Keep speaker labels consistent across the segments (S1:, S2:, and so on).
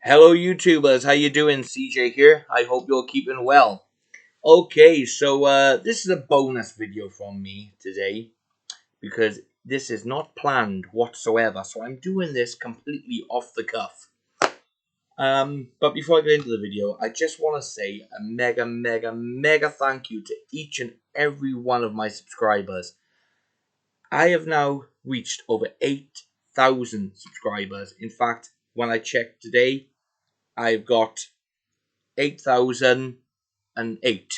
S1: Hello YouTubers, how you doing? CJ here. I hope you're keeping well. Okay, so this is a bonus video from me today because this is not planned whatsoever. So I'm doing this completely off the cuff. But before I get into the video, I just want to say a mega thank you to each and every one of my subscribers. I have now reached over 8,000 subscribers. In fact, when I checked today, I've got 8,008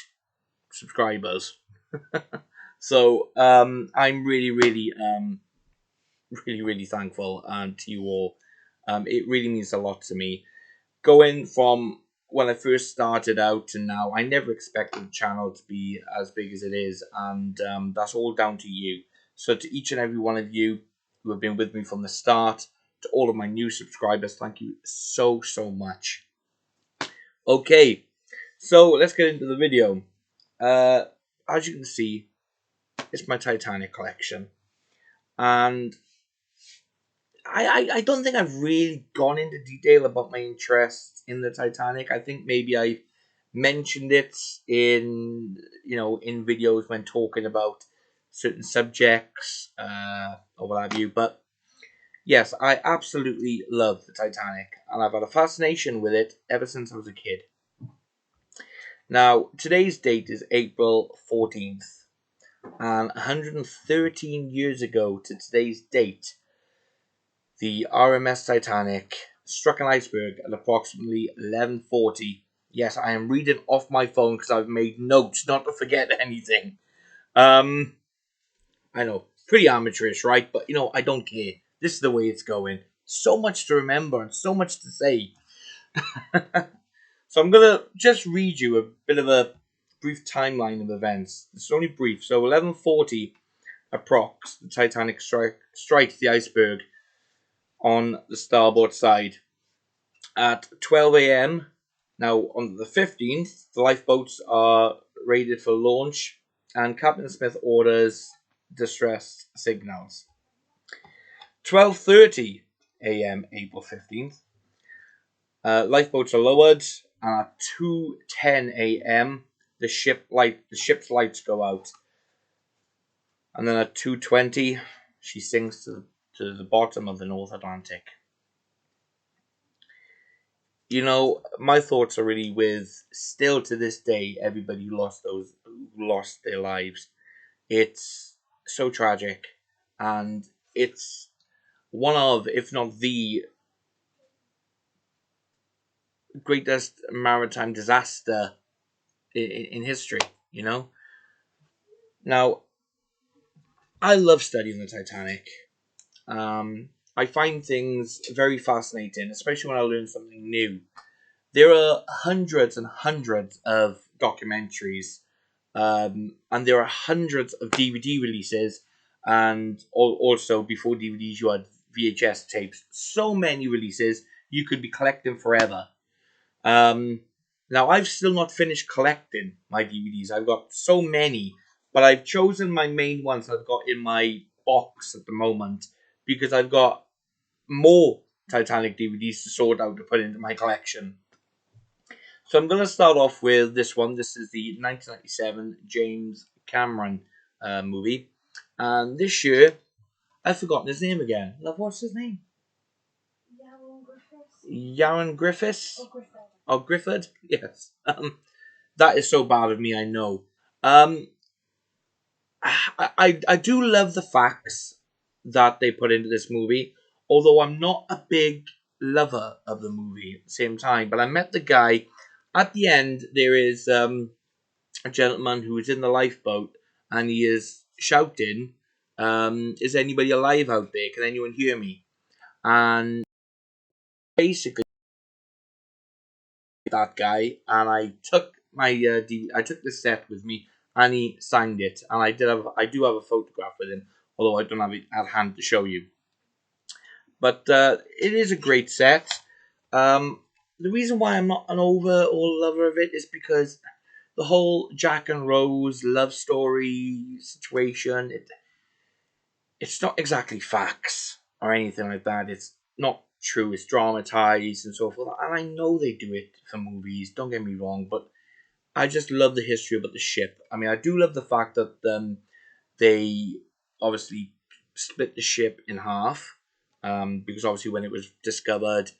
S1: subscribers. So I'm really thankful to you all. It really means a lot to me. Going from when I first started out to now, I never expected the channel to be as big as it is, and that's all down to you. So to each and every one of you who have been with me from the start, to all of my new subscribers, thank you so much. Okay, so let's get into the video. As you can see, it's my Titanic collection, and I don't think I've really gone into detail about my interest in the Titanic. I think maybe I mentioned it in in videos when talking about certain subjects or what have you. But yes, I absolutely love the Titanic, and I've had a fascination with it ever since I was a kid. Now, today's date is April 14th, and 113 years ago to today's date, the RMS Titanic struck an iceberg at approximately 11:40. Yes, I am reading off my phone because I've made notes not to forget anything. I know, pretty amateurish, right? But, I don't care. This is the way it's going. So much to remember and so much to say. So I'm going to just read you a bit of a brief timeline of events. It's only brief. So 11:40 approx, the Titanic strikes the iceberg on the starboard side. At 12 a.m., now on the 15th, the lifeboats are rated for launch, and Captain Smith orders distress signals. 12:30 a.m., April 15th, lifeboats are lowered, and at 2:10 a.m., the ship's lights go out. And then at 2:20, she sinks to the bottom of the North Atlantic. My thoughts are really with, still to this day, everybody who lost their lives. It's so tragic, and it's one of, if not the greatest maritime disaster in history. Now, I love studying the Titanic. I find things very fascinating, especially when I learn something new. There are hundreds and hundreds of documentaries, and there are hundreds of DVD releases, and also before DVDs you had VHS tapes. So many releases, you could be collecting forever. Now, I've still not finished collecting my DVDs. I've got so many, but I've chosen my main ones I've got in my box at the moment because I've got more Titanic DVDs to sort out to put into my collection. So I'm going to start off with this one. This is the 1997 James Cameron movie. And this year, I've forgotten his name again. Love, what's his name? Yaron Griffiths? Oh, Griffith? Yes. That is so bad of me, I know. I do love the facts that they put into this movie, although I'm not a big lover of the movie at the same time. But I met the guy. At the end, there is a gentleman who is in the lifeboat, and he is shouting, is anybody alive out there? Can anyone hear me? And basically, that guy, and I took my I took the set with me, and he signed it, and I do have a photograph with him, although I don't have it at hand to show you. But it is a great set. The reason why I'm not an overall lover of it is because the whole Jack and Rose love story situation, it's not exactly facts or anything like that. It's not true, it's dramatized and so forth. And I know they do it for movies, don't get me wrong, but I just love the history about the ship. I mean, I do love the fact that they obviously split the ship in half, because obviously when it was discovered,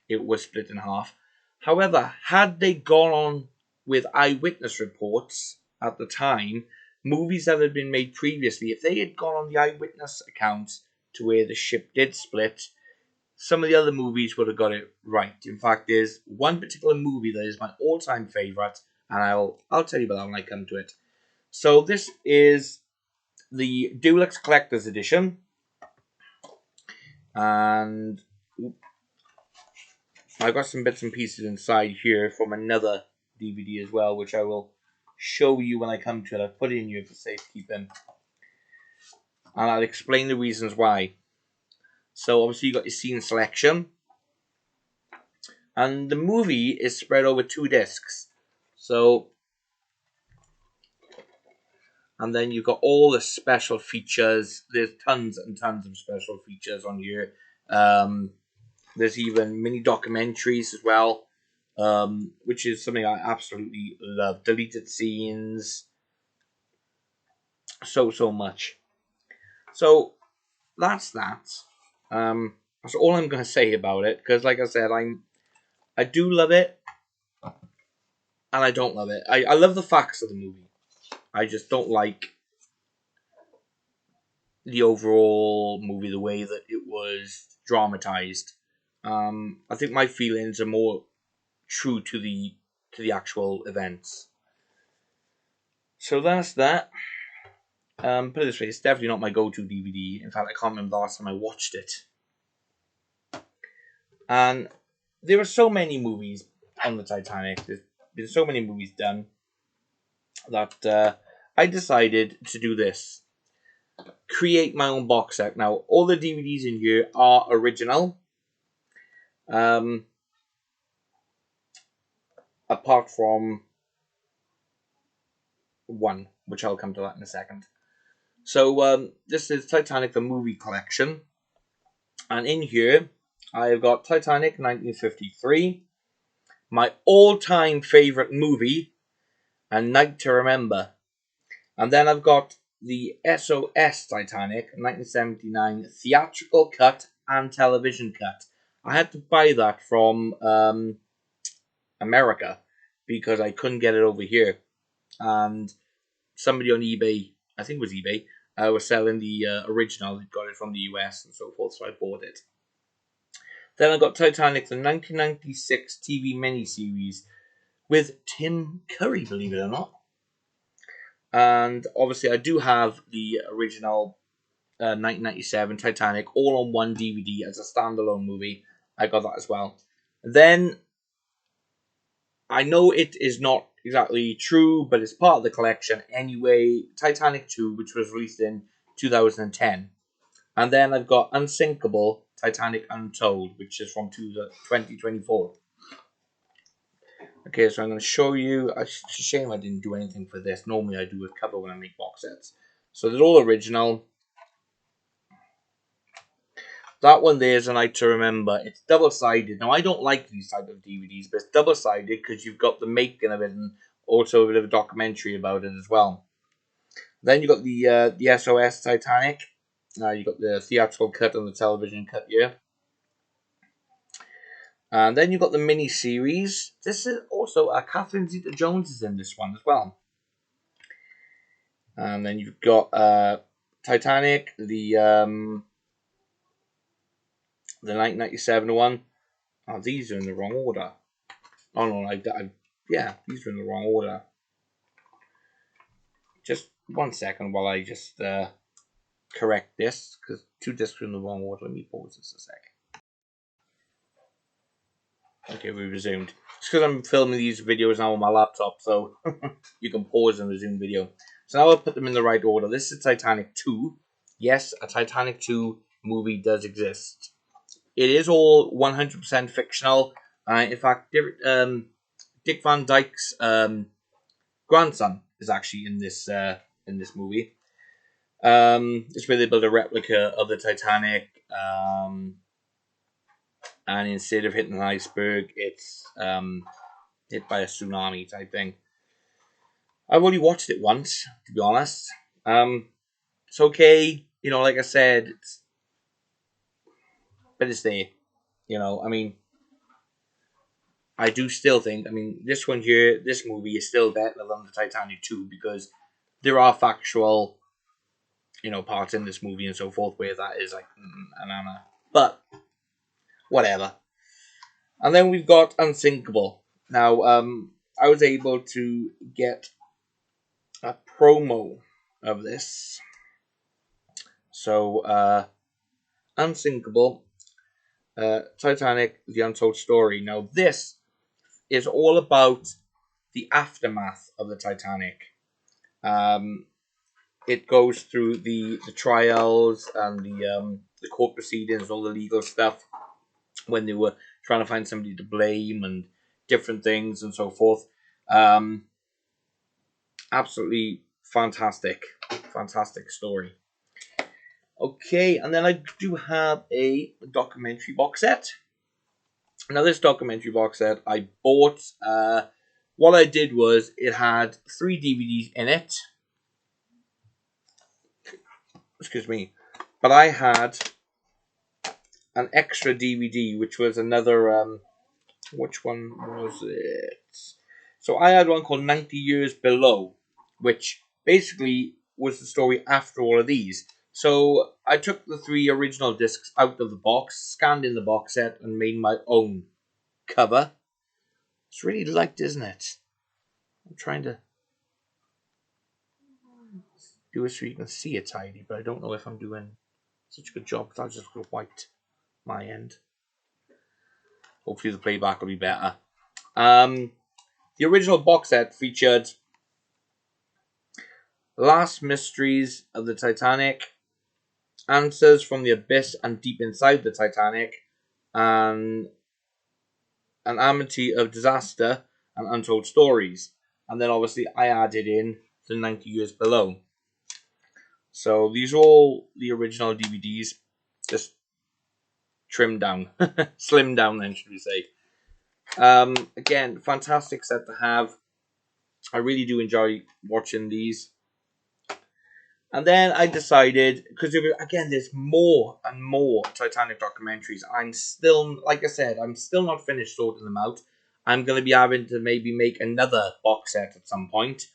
S1: it was split in half. However, had they gone on with eyewitness reports at the time, movies that had been made previously, if they had gone on the eyewitness accounts to where the ship did split, some of the other movies would have got it right. In fact, there's one particular movie that is my all-time favorite, and I'll tell you about that when I come to it. So this is the Deluxe Collector's Edition, and I've got some bits and pieces inside here from another DVD as well, which I will show you when I come to it. I've put it in here for safekeeping, and I'll explain the reasons why. So obviously you got your scene selection, and the movie is spread over 2 discs. So, and then you've got all the special features. There's tons and tons of special features on here. There's even mini documentaries as well, which is something I absolutely love. Deleted scenes, so much. So that's that. That's all I'm going to say about it, because like I said, I do love it, and I don't love it. I love the facts of the movie. I just don't like the overall movie, the way that it was dramatized. I think my feelings are more true to the actual events. So that's that. Put it this way, it's definitely not my go-to DVD. In fact, I can't remember the last time I watched it. And there are so many movies on the Titanic. There's been so many movies done that I decided to do this. Create my own box set. Now, all the DVDs in here are original. Apart from one, which I'll come to that in a second. So, this is Titanic, the movie collection. And in here, I've got Titanic 1953, my all-time favorite movie, A Night to Remember. And then I've got the SOS Titanic 1979 theatrical cut and television cut. I had to buy that from America because I couldn't get it over here. And somebody on eBay, I think it was eBay, was selling the original. They got it from the US and so forth, so I bought it. Then I got Titanic, the 1996 TV miniseries with Tim Curry, believe it or not. And obviously I do have the original 1997 Titanic all on one DVD as a standalone movie. I got that as well. Then, I know it is not exactly true, but it's part of the collection anyway, Titanic 2, which was released in 2010. And then I've got Unsinkable, Titanic Untold, which is from 2024. Okay, so I'm going to show you. It's a shame I didn't do anything for this. Normally I do a cover when I make box sets. So they're all original. That one there is A Night to Remember. It's double-sided. Now, I don't like these type of DVDs, but it's double-sided because you've got the making of it and also a bit of a documentary about it as well. Then you've got the SOS Titanic. You've got the theatrical cut and the television cut here. And then you've got the mini-series. This is also Catherine Zeta-Jones is in this one as well. And then you've got Titanic, the 1997 one. Oh, these are in the wrong order. Oh no, yeah, these are in the wrong order. Just 1 second while I just correct this, because 2 discs are in the wrong order. Let me pause this a sec. Okay, we resumed. It's because I'm filming these videos now on my laptop, so you can pause and resume video. So now I'll put them in the right order. This is Titanic 2. Yes, a Titanic 2 movie does exist. It is all 100% fictional. In fact, Dick Van Dyke's grandson is actually in this movie. It's where they build a replica of the Titanic. and instead of hitting an iceberg, it's hit by a tsunami type thing. I've only watched it once, to be honest. It's okay, like I said, but it's there. I mean, I do still think, this one here, this movie is still better than the Titanic 2 because there are factual, parts in this movie and so forth where that is like, anana. But, whatever. And then we've got Unsinkable. Now, I was able to get a promo of this. So, Unsinkable, Titanic, The Untold Story. Now, this is all about the aftermath of the Titanic. It goes through the trials and the court proceedings, all the legal stuff when they were trying to find somebody to blame and different things and so forth. Absolutely fantastic story. Okay, and then I do have a documentary box set. Now, this documentary box set I bought. What I did was it had 3 DVDs in it. Excuse me. But I had an extra DVD, which was another. Which one was it? So I had one called 90 Years Below, which basically was the story after all of these. So I took the 3 original discs out of the box, scanned in the box set, and made my own cover. It's really light, isn't it? I'm trying to do it so you can see it tidy, but I don't know if I'm doing such a good job because I'll just go white my end. Hopefully the playback will be better. The original box set featured Last Mysteries of the Titanic, Answers from the Abyss and Deep Inside the Titanic, and An Amity of Disaster and Untold Stories. And then obviously I added in the 90 Years Below. So these are all the original DVDs, just trimmed down, slimmed down then, should we say. Again, fantastic set to have. I really do enjoy watching these. And then I decided, because again, there's more and more Titanic documentaries. I'm still, like I said, I'm still not finished sorting them out. I'm going to be having to maybe make another box set at some point.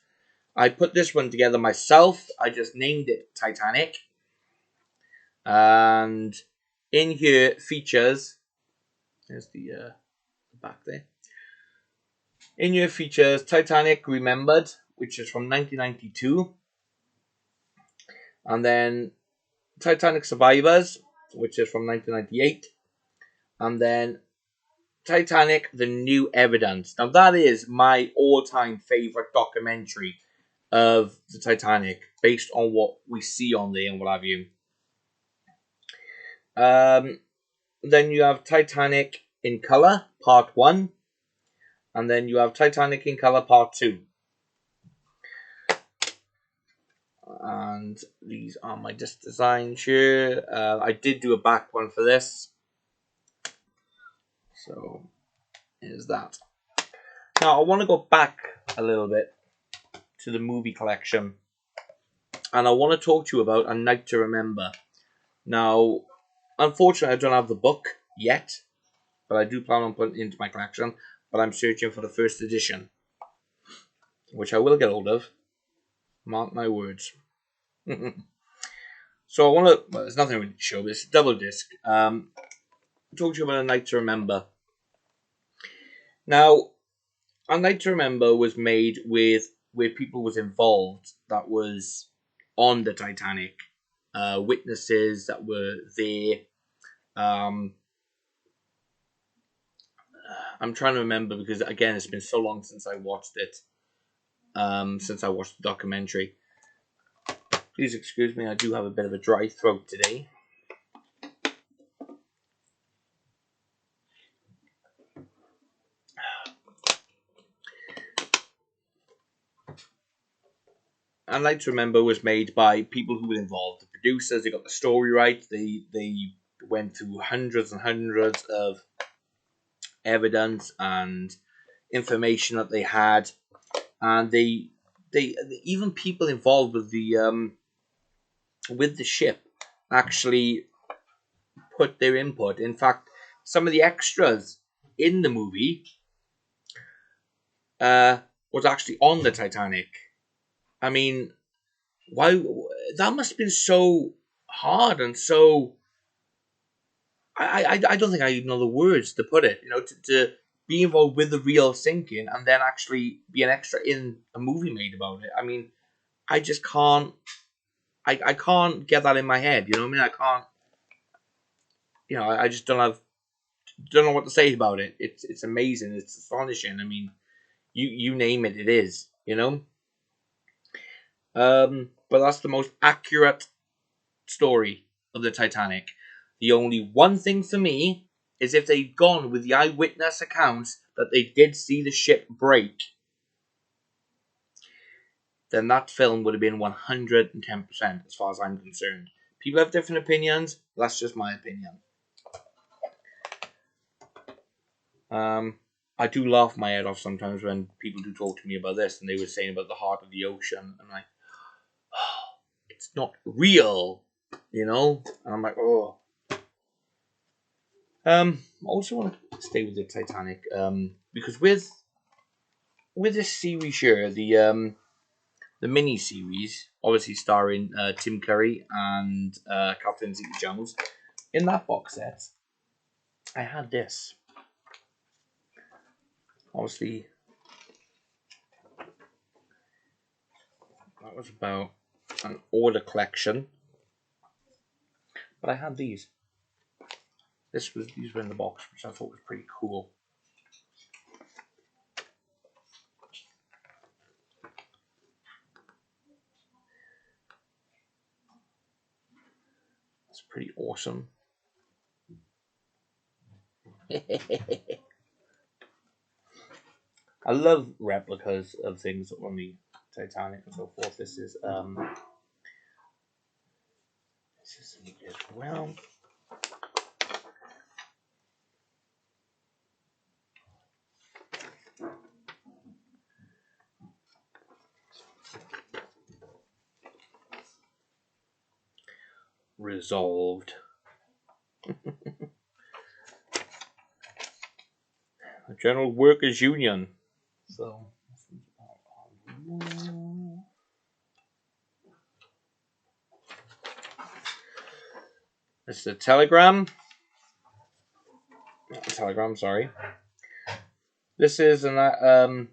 S1: I put this one together myself. I just named it Titanic. And in here features, there's the back there. In here features Titanic Remembered, which is from 1992. And then Titanic Survivors, which is from 1998. And then Titanic The New Evidence. Now that is my all-time favourite documentary of the Titanic, based on what we see on there and what have you. Then you have Titanic in Colour, Part 1. And then you have Titanic in Colour, Part 2. And these are my disc designs here. I did do a back one for this. So, here's that. Now, I want to go back a little bit to the movie collection. And I want to talk to you about A Night to Remember. Now, unfortunately, I don't have the book yet. But I do plan on putting it into my collection. But I'm searching for the first edition, which I will get hold of. Mark my words. So I want to, well, there's nothing really to show, but it's a double disc. Talk to you about A Night to Remember. Now, A Night to Remember was made with where people was involved that was on the Titanic, witnesses that were there. I'm trying to remember because again, it's been so long since I watched it. Since I watched the documentary. Please excuse me, I do have a bit of a dry throat today. A Night to Remember was made by people who were involved. The producers, they got the story right. They went through hundreds and hundreds of evidence and information that they had, and they even people involved with the ship actually put their input. In fact, some of the extras in the movie was actually on the Titanic. I mean, why? That must have been so hard and so. I don't think I even know the words to put it. You know, to be involved with the real sinking and then actually be an extra in a movie made about it. I mean, I just can't. I can't get that in my head. You know what I mean? I can't. You know, I just don't know what to say about it. It's amazing. It's astonishing. I mean, you name it, it is. You know. But that's the most accurate story of the Titanic. The only one thing for me is if they'd gone with the eyewitness accounts that they did see the ship break, then that film would have been 110% as far as I'm concerned. People have different opinions. That's just my opinion. I do laugh my head off sometimes when people do talk to me about this, and they were saying about the heart of the ocean, and like, oh, it's not real, you know. And I'm like, oh. I also want to stay with the Titanic, because with this series here, the mini series, obviously starring Tim Curry and Catherine Zeta-Jones, in that box set, I had this. Obviously, that was about an older collection, but I had these. These were in the box, which I thought was pretty cool. It's pretty awesome. I love replicas of things on the Titanic and so forth. This is as well. Resolved. The General Workers Union. So this is a telegram. Not a telegram, sorry. This is a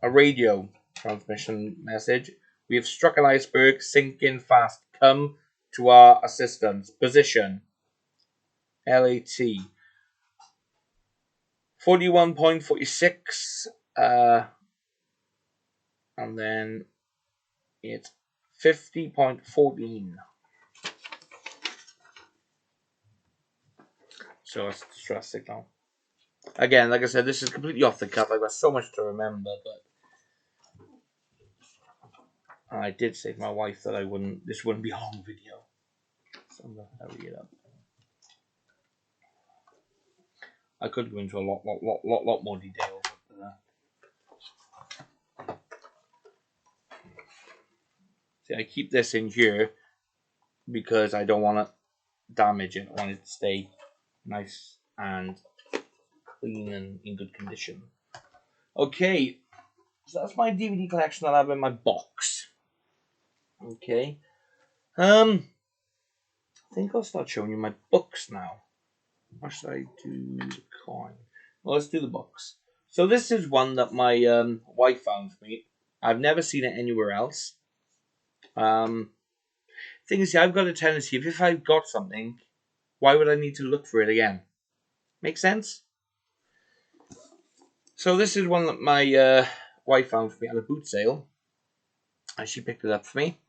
S1: radio transmission message. We have struck an iceberg, sinking fast. Come to our assistance. Position. LAT. 41.46. And then it's 50.14. So it's distress signal. Again, like I said, this is completely off the cuff. I've got so much to remember, but I did say to my wife that this wouldn't be a long video. So I'm gonna hurry it up. I could go into a lot more detail, but see, I keep this in here because I don't want to damage it. I want it to stay nice and clean and in good condition. Okay, so that's my DVD collection that I have in my box. Okay, I think I'll start showing you my books now. Or should I do the coin? Well, let's do the books. So this is one that my wife found for me. I've never seen it anywhere else. Thing is, I've got a tendency, if I've got something, why would I need to look for it again? Make sense? So this is one that my wife found for me at a boot sale, and she picked it up for me.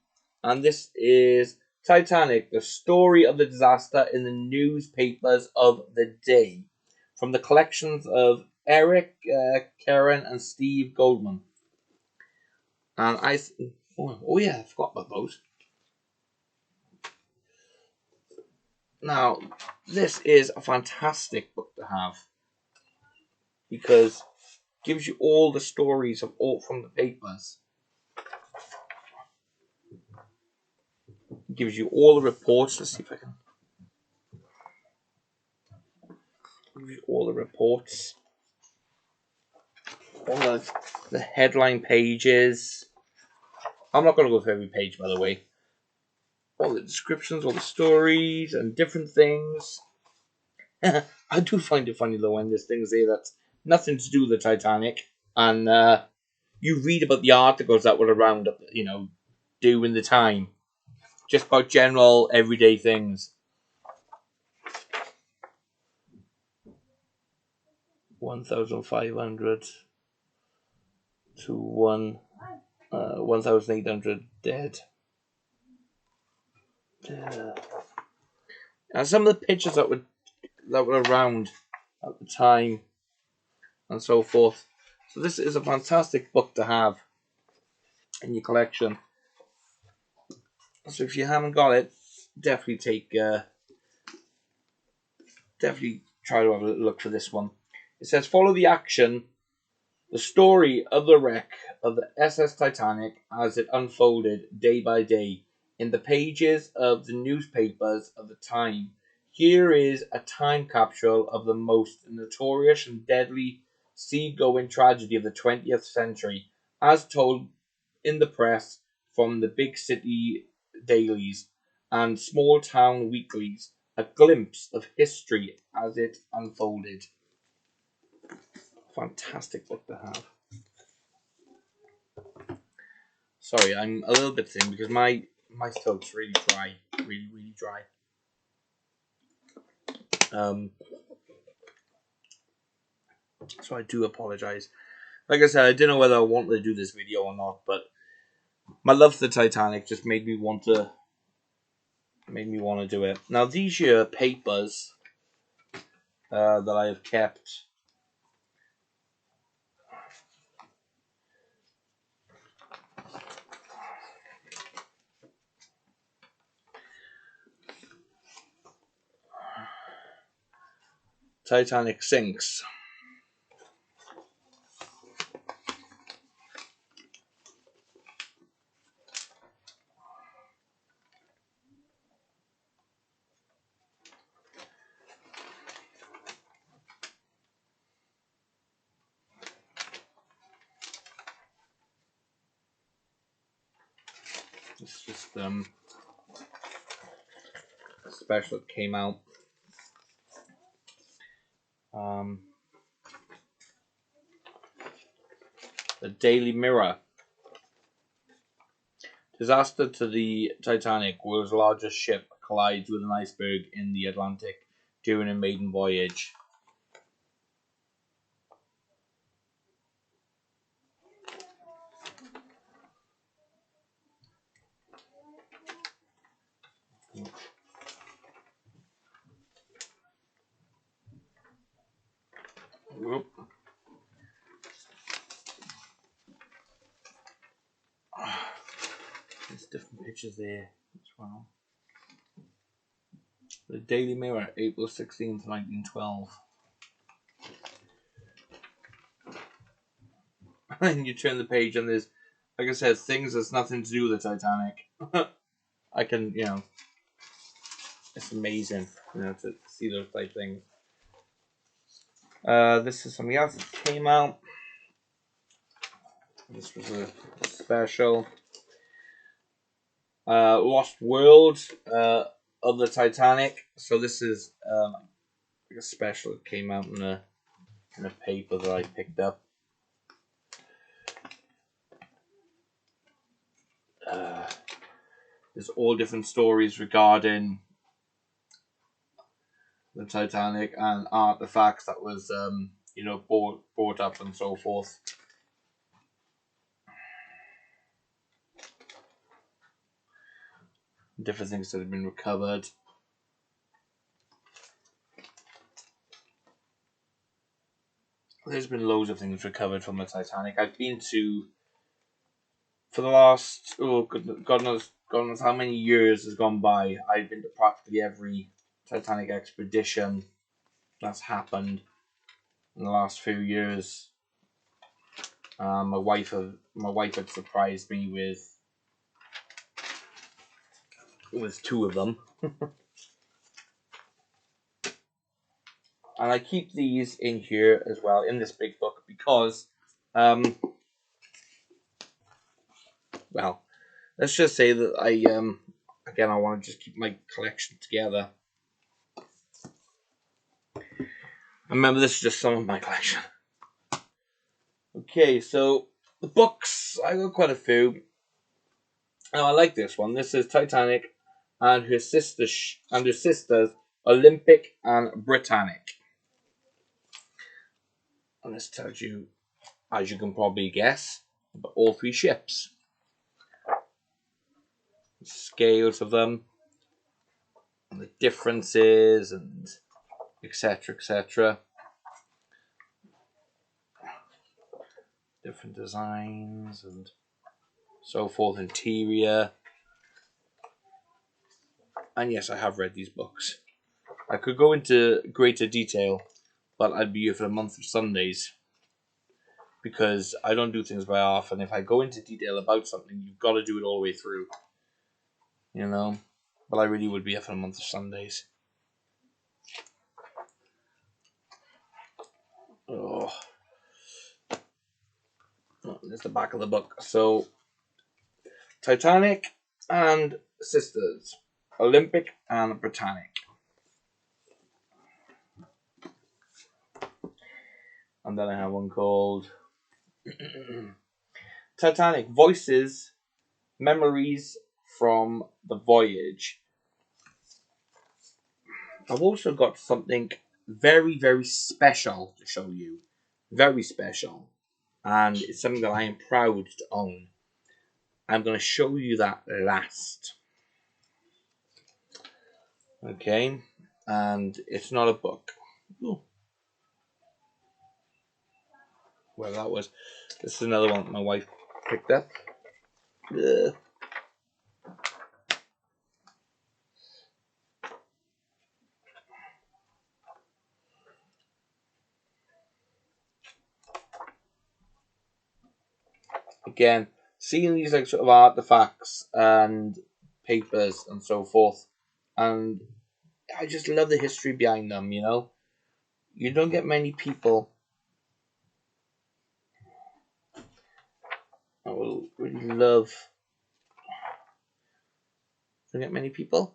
S1: And this is Titanic, the story of the disaster in the newspapers of the day, from the collections of Eric, Karen, and Steve Goldman. And oh yeah, I forgot about those. Now, this is a fantastic book to have. because it gives you all the stories of all from the papers. It gives you all the reports. Let's see if I can. Give you all the reports, all the headline pages. I'm not going to go through every page, by the way. All the descriptions, all the stories, and different things. I do find it funny though when there's things there that's nothing to do with the Titanic, and you read about the articles that were around, during the time, just about general everyday things. 1,500 to 1,800 dead. And some of the pictures that were around at the time, and so forth. So this is a fantastic book to have in your collection. So if you haven't got it, definitely try to have a look for this one. It says, follow the action, the story of the wreck of the SS Titanic as it unfolded day by day in the pages of the newspapers of the time. Here is a time capsule of the most notorious and deadly seagoing tragedy of the 20th century, as told in the press from the big city dailies and small town weeklies. A glimpse of history as it unfolded. Fantastic book to have. Sorry, I'm a little bit thin because my throat's really dry. Really, really dry. So I do apologise. Like I said, I didn't know whether I wanted to do this video or not, but my love for the Titanic just made me want to do it. Now these here papers that I have kept. Titanic sinks. It's just special that came out. The Daily Mirror. Disaster to the Titanic. World's largest ship collides with an iceberg in the Atlantic during a maiden voyage. Whoop. There's different pictures there as well. The Daily Mirror, April 16th, 1912. And you turn the page and there's, like I said, things that's nothing to do with the Titanic. I can, it's amazing, to see those type things. This is something else that came out. This was a special. Lost World of the Titanic. So this is like a special that came out in a paper that I picked up. There's all different stories regarding the Titanic and artifacts that was brought up and so forth. Different things that have been recovered. There's been loads of things recovered from the Titanic. I've been to, for the last, God knows how many years has gone by, I've been to practically every Titanic expedition that's happened. in the last few years. My wife had surprised me with two of them, and I keep these in here as well in this big book because, well, let's just say that I again I want to just keep my collection together. Remember, this is just some of my collection. Okay, so the books, I got quite a few. Now I like this one. This is Titanic and her sisters, Olympic and Britannic. And this tells you, as you can probably guess, about all three ships. The scales of them, and the differences, and etc. etc. Different designs and so forth, interior. And yes, I have read these books. I could go into greater detail, but I'd be here for a month of Sundays. Because I don't do things very often. If I go into detail about something, you've got to do it all the way through. You know? But I really would be here for a month of Sundays. Oh. There's the back of the book. So, Titanic and Sisters. Olympic and Britannic. And then I have one called Titanic Voices, Memories from the Voyage. I've also got something very, very special to show you. Very special. And it's something that I am proud to own. I'm going to show you that last. Okay? And it's not a book. Ooh. Well, that was... This is another one that my wife picked up. Ugh. Again, seeing these like sort of artifacts and papers and so forth, and I just love the history behind them. You know, you don't get many people I will really love. Don't get many people.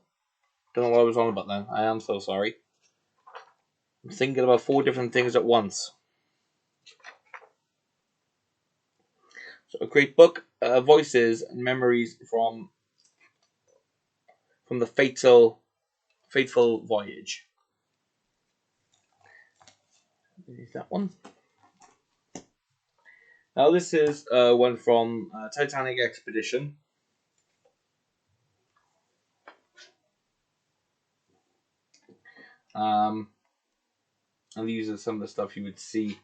S1: Don't know what I was on about then. I am so sorry. I'm thinking about 4 different things at once. So a great book, voices and memories from the fateful voyage. Is that one? Now this is one from Titanic Expedition. And these are some of the stuff you would see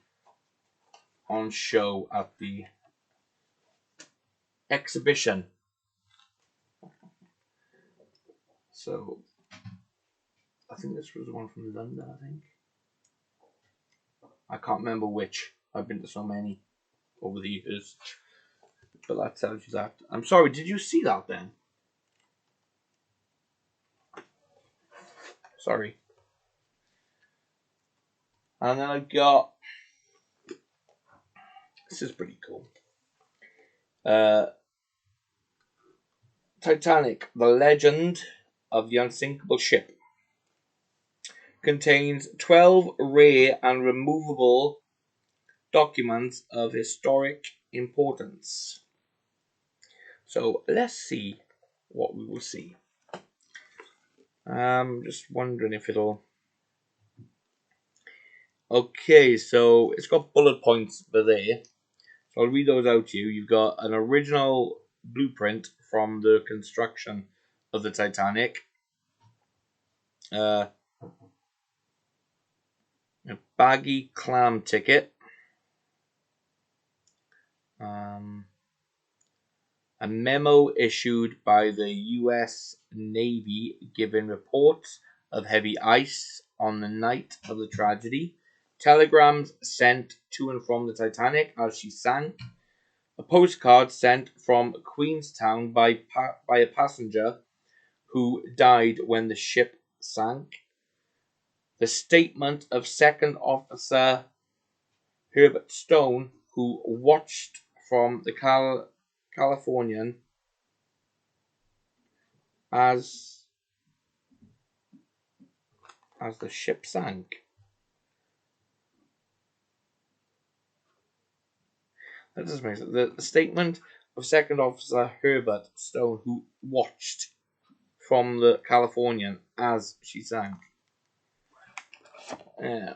S1: on show at the exhibition. So I think this was the one from London, I think. I can't remember which. I've been to so many over the years. But that tells you that. I'm sorry, did you see that then? Sorry. And then I've got... This is pretty cool. Titanic, the legend of the unsinkable ship. Contains 12 rare and removable documents of historic importance. So let's see what we will see. I'm just wondering if it'll... Okay, so it's got bullet points for there. So I'll read those out to you. You've got an original blueprint from the construction of the Titanic. A baggy clam ticket. A memo issued by the US Navy giving reports of heavy ice on the night of the tragedy. telegrams sent to and from the Titanic as she sank, a postcard sent from Queenstown by a passenger who died when the ship sank, the statement of Second Officer Herbert Stone, who watched from the Californian as the ship sank. That doesn't make sense. The statement of Second Officer Herbert Stone, who watched from the Californian as she sank. Yeah.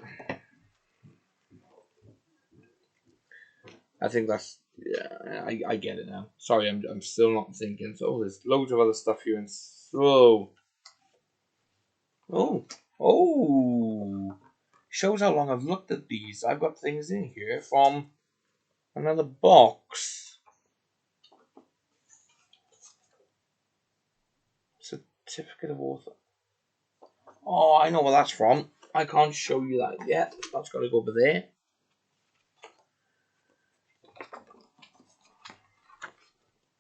S1: I think that's, yeah, I get it now. Sorry, I'm still not thinking. So there's loads of other stuff here, and so oh, shows how long I've looked at these. I've got things in here from another box. Certificate of author. Oh, I know where that's from. I can't show you that yet. That's got to go over there.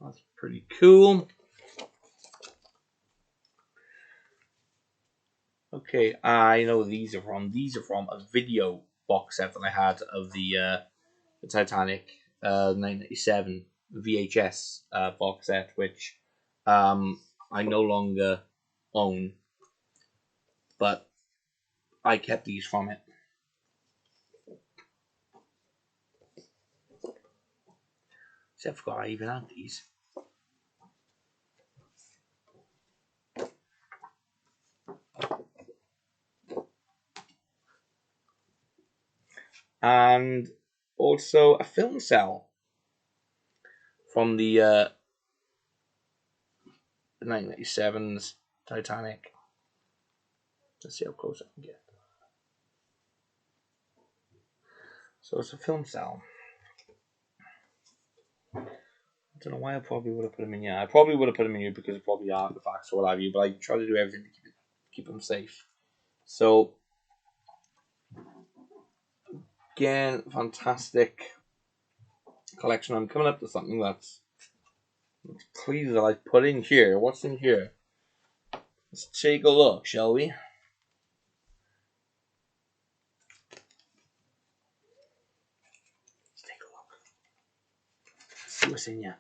S1: That's pretty cool. Okay, I know these are from. These are from a video box set that I had of the Titanic 1997 VHS box set, which I no longer own, but I kept these from it. See, I forgot I even had these. And also a film cell from the 1997's Titanic. Let's see how close I can get. So it's a film cell. I don't know why I probably would have put them in here. I probably would have put them in here because it's probably artifacts or what have you, but I try to do everything to keep them safe. So, again, fantastic collection. I'm coming up to something that's clear that I put in here. What's in here? Let's take a look, shall we? Let's take a look. See what's in here.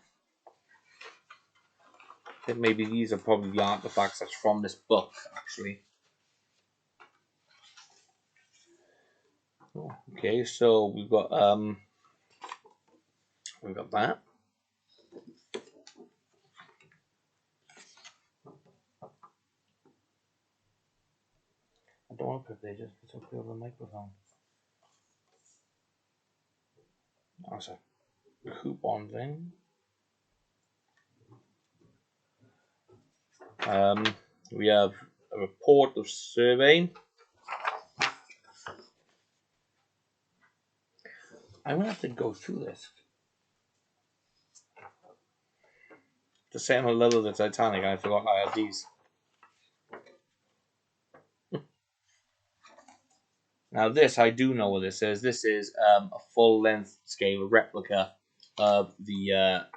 S1: I think maybe these are probably the artifacts that's from this book, actually. Oh, okay, so we've got that. I don't want to put it there, just put it over the microphone. That's a coupon thing. We have a report of survey. I'm gonna have to go through this. Just saying hello to the Titanic, I forgot I had these. Now this, I do know what this is. This is a full-length scale replica of the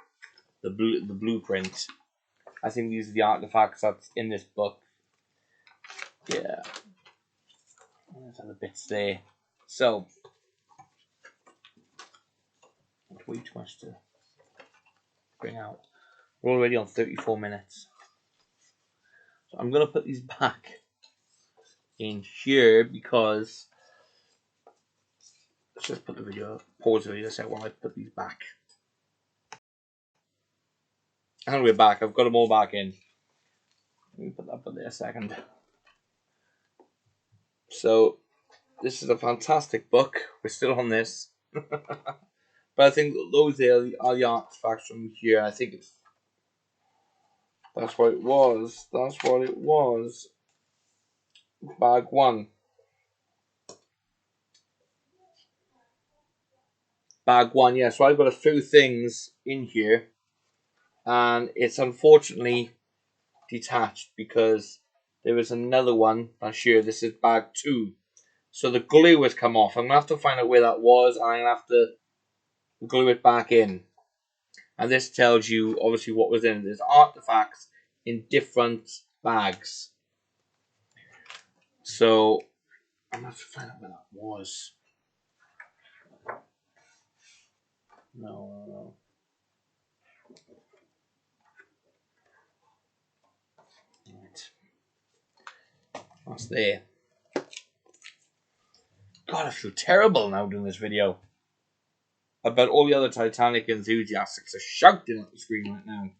S1: blueprint. I think these are the artifacts that's in this book. Yeah. There's other bits there. So, it's way too much to bring out. We're already on 34 minutes. So I'm going to put these back in here because... Let's just put the video, pause the video a sec while I put these back. And we're back. I've got them all back in. Let me put that there a second. So, this is a fantastic book. We're still on this. But I think those are the artifacts from here. I think that's what it was. That's what it was. Bag one. Bag one, yeah. So I've got a few things in here. And it's unfortunately detached because there was another one last year. This is bag two. So the glue has come off. I'm going to have to find out where that was, and I'm going to have to glue it back in. And this tells you, obviously, what was in it. There's artifacts in different bags. So I'm going to have to find out where that was. No. Right. That's there. God, I feel terrible now doing this video. I bet all the other Titanic enthusiasts are shouting at the screen right now.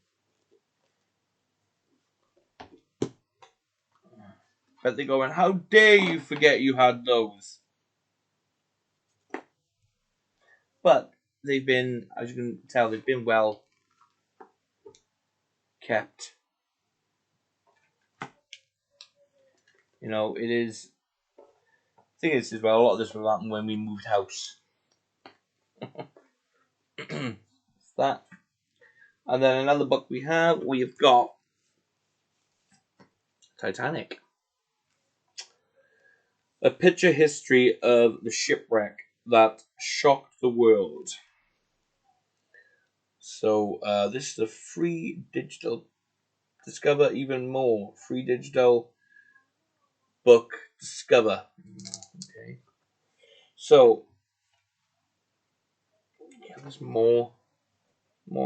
S1: Bet they're going, how dare you forget you had those? But they've been, as you can tell, they've been well kept. You know, it is. The thing is, as well, a lot of this will happen when we moved house. That. And then another book we've got Titanic. A picture history of the shipwreck that shocked the world. So this is a free digital, discover even more, free digital book, discover. Okay. So, yeah, there's more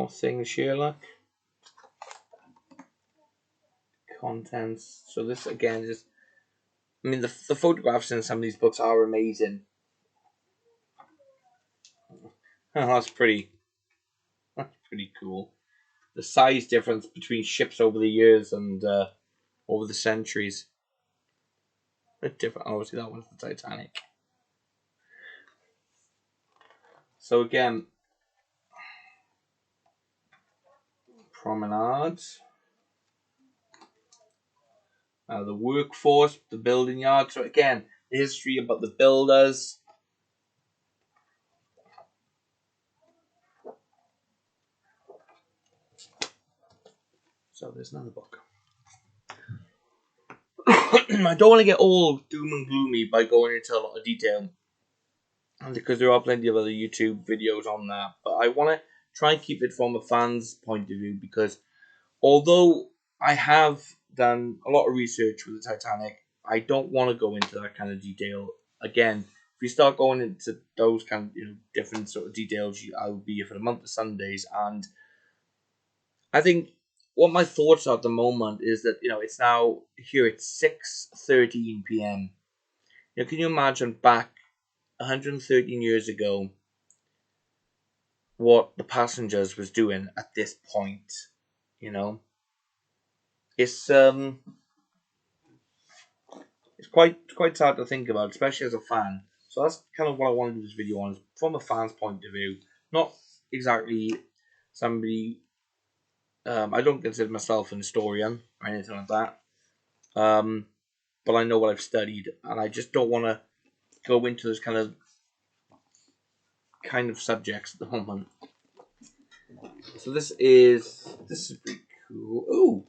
S1: things here, look. Contents. So this again is, I mean, the photographs in some of these books are amazing. Oh, that's pretty cool. The size difference between ships over the years and over the centuries. A bit different. Obviously, that one's the Titanic. So again, promenade. The workforce, the building yard. So again, the history about the builders. So there's another book. I don't want to get all doom and gloomy by going into a lot of detail, because there are plenty of other YouTube videos on that. But I want to try and keep it from a fan's point of view, because although I have done a lot of research with the Titanic, I don't want to go into that kind of detail. Again, if you start going into those kind of different sort of details, I will be here for the month of Sundays. And I think what my thoughts are at the moment is that it's now here at 6:13 p.m. Can you imagine back 113 years ago what the passengers was doing at this point? It's it's quite sad to think about, especially as a fan. So that's kind of what I want to do this video on, is from a fan's point of view, not exactly somebody. I don't consider myself an historian or anything like that. But I know what I've studied, and I just don't want to go into those kind of subjects at the moment. So this is pretty cool. Ooh.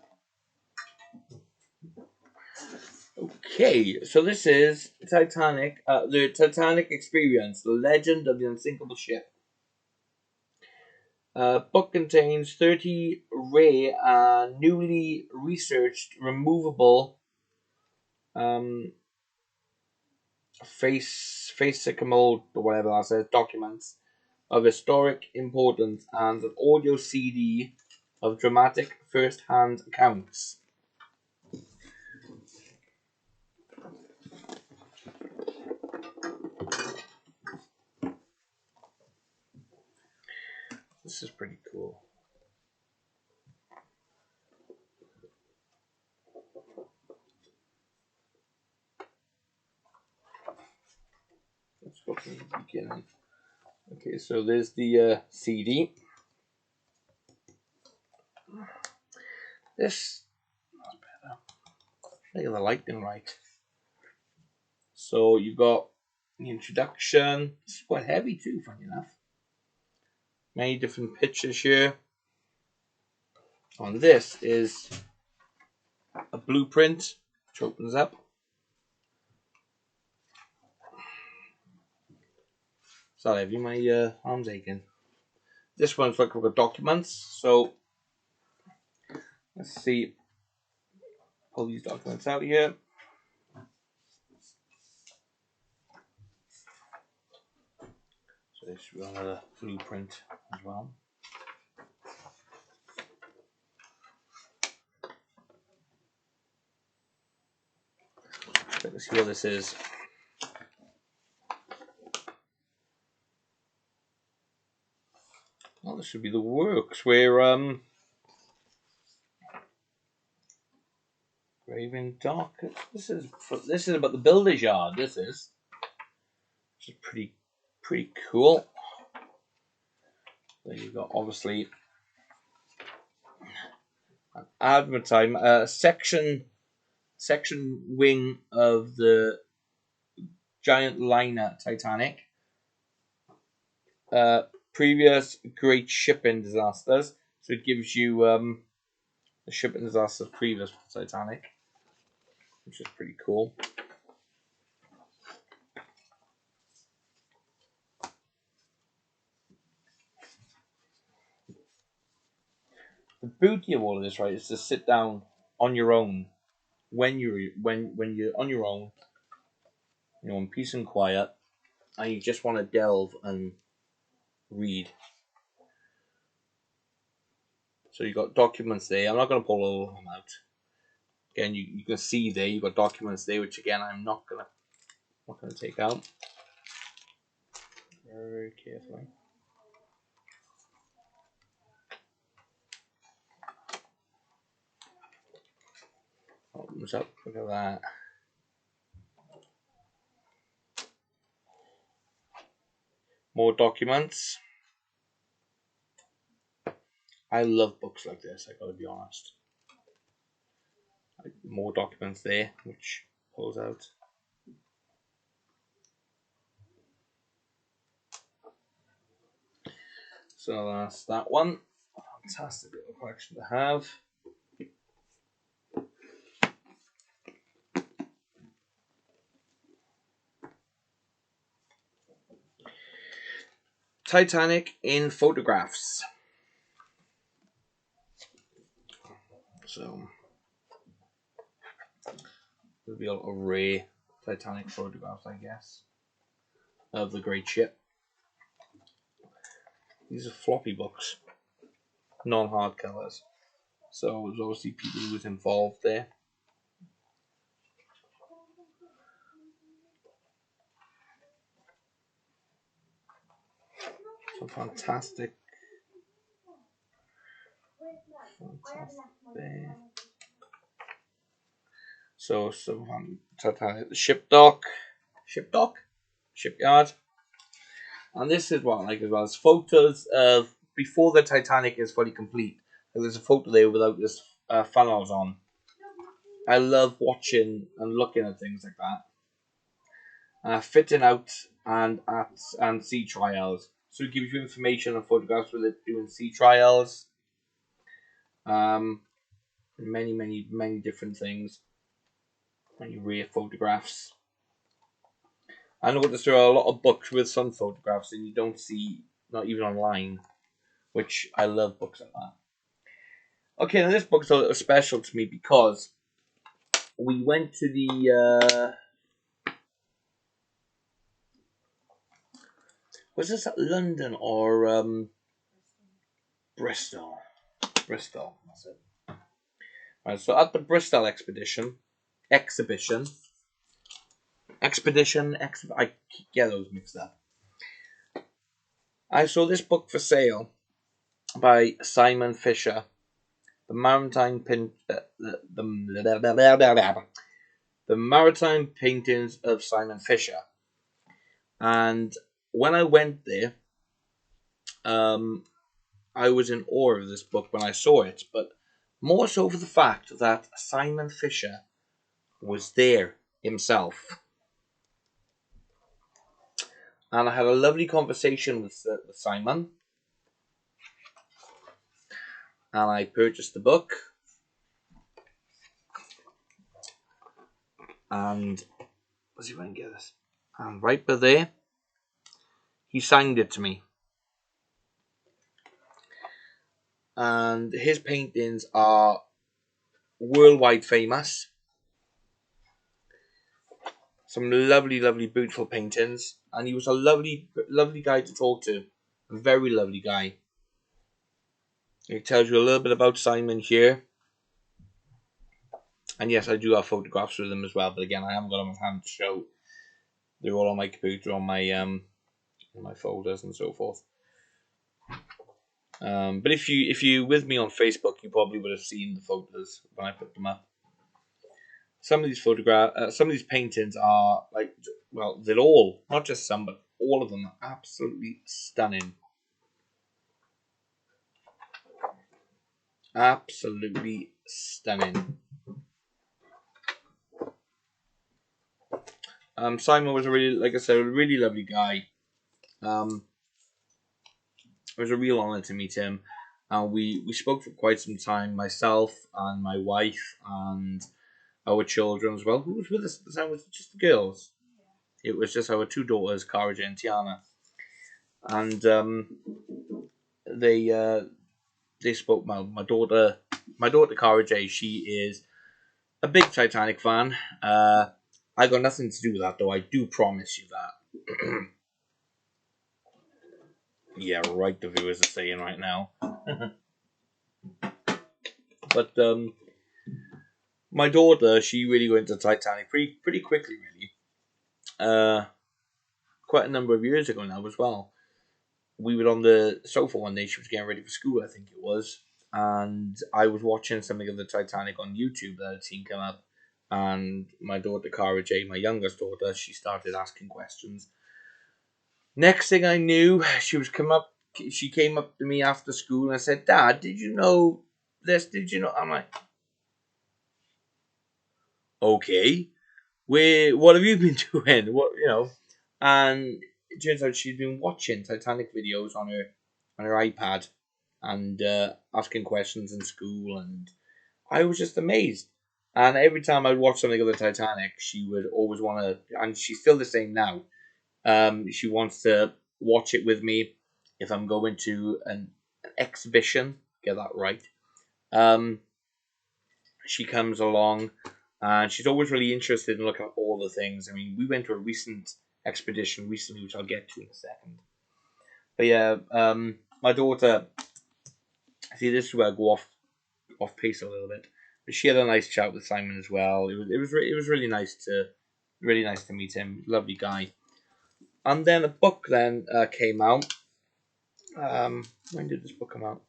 S1: Okay, so this is Titanic, the Titanic Experience, the legend of the unsinkable ship. Book contains 30 rare and newly researched removable facsimile or whatever that says documents of historic importance, and an audio CD of dramatic first-hand accounts. This is pretty cool. Let's go from the beginning. Okay, so there's the CD. That's better. Look at the lighting right. So you've got the introduction. It's quite heavy too, funny enough. Many different pictures here. And this is a blueprint, which opens up. Sorry, have you my arm's aching. This one's like we've got documents, so let's see. Pull these documents out here. So this should be on a blueprint as well. Let's see what this is. Well, this should be the works where Raven Dock. This is about the builder's yard. This is, which is pretty cool. There you go. Obviously, an advertisement, section wing of the giant liner Titanic. Previous great shipping disasters. So it gives you the shipping disasters previous to Titanic, which is pretty cool. The beauty of all of this, right, is to sit down on your own when you're on your own, you know, in peace and quiet, and you just want to delve and read. So you got documents there. I'm not going to pull all of them out. Again, you can see there you got documents there, which again I'm not gonna take out. Very carefully. Opens up. Look at that. More documents. I love books like this, I gotta be honest. More documents there, which pulls out. So that's that one. Fantastic little collection to have. Titanic in photographs. So there'll be a lot of rare Titanic photographs, I guess, of the great ship. These are floppy books, non-hard covers. So there's obviously people who was involved there. So fantastic there. So Titanic, the shipyard, and this is what I like as well. It's photos of before the Titanic is fully complete. So there's a photo there without this funnels on. I love watching and looking at things like that. Fitting out and sea trials. So it gives you information and photographs with it doing sea trials. Many different things. Many rare photographs. I noticed there are a lot of books with some photographs and you don't see, not even online, which I love books like that. Okay, now this book's a little special to me because we went to the was this at London or Bristol? Bristol, that's it. Right, so at the Bristol exhibition, I get those mixed up. I saw this book for sale by Simon Fisher, the Maritime Paintings of Simon Fisher. And when I went there, I was in awe of this book when I saw it, but more so for the fact that Simon Fisher was there himself. And I had a lovely conversation with Simon. And I purchased the book. And let's see if I can get this. And right by there, he signed it to me. And his paintings are worldwide famous. Some lovely, lovely, beautiful paintings. And he was a lovely, lovely guy to talk to. A very lovely guy. It tells you a little bit about Simon here. And yes, I do have photographs with him as well. But again, I haven't got them at hand to show. They're all on my computer, on my folders and so forth. But if you with me on Facebook, you probably would have seen the photos when I put them up. Some of these paintings are like, well, they're all, not just some, but all of them are absolutely stunning. Absolutely stunning. Simon was a really, like I said, a really lovely guy. It was a real honor to meet him. We spoke for quite some time, myself and my wife and our children as well. Who was with us at the time? Was it just the girls? It was just our two daughters, Cara and Tiana. And they spoke. My daughter Cara J, she is a big Titanic fan. I got nothing to do with that, though. I do promise you that. Yeah, right. The viewers are saying right now. But my daughter, she really got into Titanic pretty quickly, really. Quite a number of years ago now as well. We were on the sofa one day. She was getting ready for school, I think it was, and I was watching something of the Titanic on YouTube that I'd seen come up. And my daughter Cara J, my youngest daughter, she started asking questions. Next thing I knew, she came up to me after school and I said, "Dad, did you know this? Did you know?" I'm like, "Okay, what have you been doing? What, you know?" And it turns out she'd been watching Titanic videos on her iPad and asking questions in school, and I was just amazed. And every time I'd watch something of the Titanic, she would always want to, and she's still the same now. She wants to watch it with me if I'm going to an exhibition. Get that right. Um, she comes along, and she's always really interested in looking at all the things. I mean, we went to a recent expedition recently, which I'll get to in a second. But yeah, my daughter. See, this is where I go off pace a little bit. But she had a nice chat with Simon as well. It was really nice to meet him. Lovely guy. And then a book then came out. When did this book come out?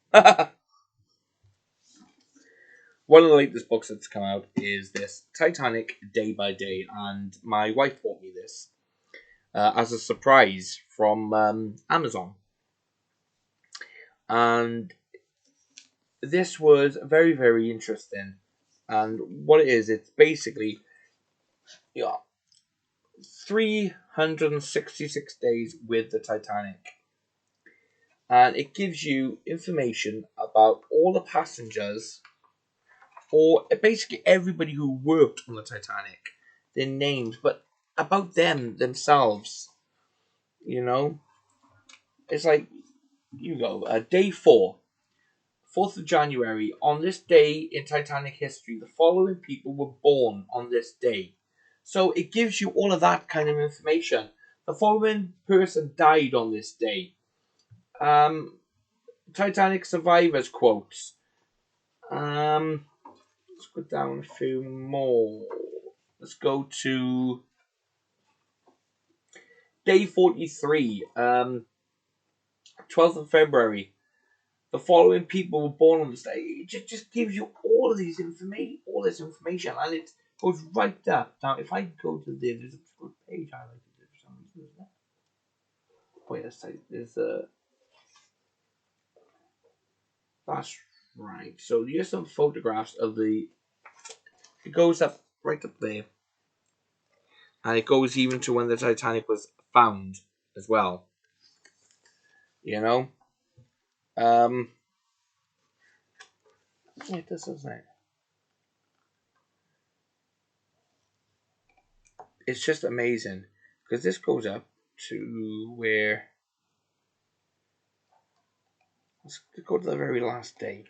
S1: One of the latest books that's come out is this Titanic Day by Day, and my wife bought me this as a surprise from Amazon. And this was very, very interesting. And what it is, it's basically, yeah, 366 days with the Titanic. And it gives you information about all the passengers, or basically everybody who worked on the Titanic, their names, but about them themselves. You know, it's like, you go, day 4, 4th of January. On this day in Titanic history, the following people were born on this day. So it gives you all of that kind of information. The following person died on this day. Titanic survivors quotes. Let's go down a few more. Let's go to day 43, 12th of February. The following people were born on this day. It just gives you all of this information, and it goes right up. Now, if I go to there's a page highlighted there for some reason, isn't there? Wait, that's right. So here's some photographs of the. It goes up right up there, and it goes even to when the Titanic was found as well. You know, um, it does, doesn't it? It's just amazing because this goes up to where Let's go to the very last day.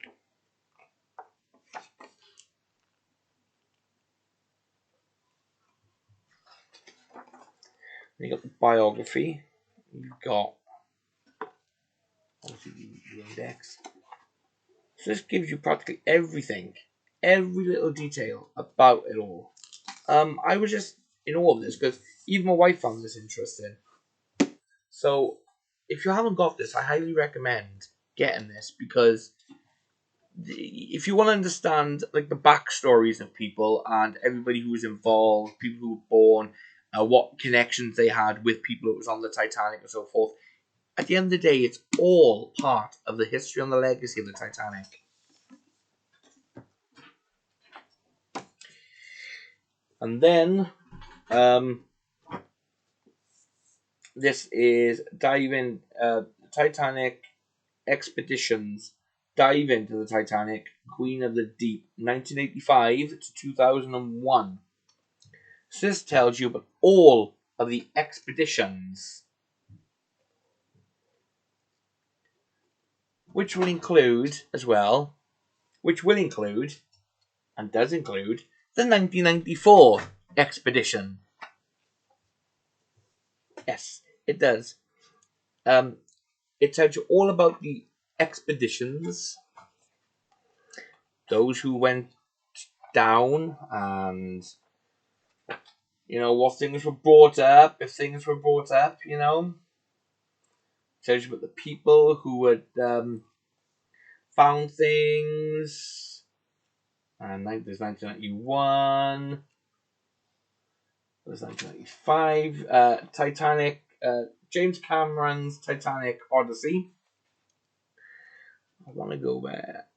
S1: You got the biography. You've got obviously the index. So this gives you practically everything, every little detail about it all. I was just in awe of this because even my wife found this interesting. So if you haven't got this, I highly recommend getting this because if you want to understand like the backstories of people and everybody who was involved, people who were born, what connections they had with people that was on the Titanic and so forth. At the end of the day, it's all part of the history and the legacy of the Titanic. And then this is diving Titanic expeditions. Dive into the Titanic, Queen of the Deep, 1985 to 2001. So this tells you about all of the expeditions, which will include as well, and does include, the 1994 expedition. Yes, it does. It tells you all about the expeditions, those who went down, and what things were brought up, if things were brought up. Tells you about the people who had found things. And there's 1991. There's 1995. Titanic. James Cameron's Titanic Odyssey. I want to go back.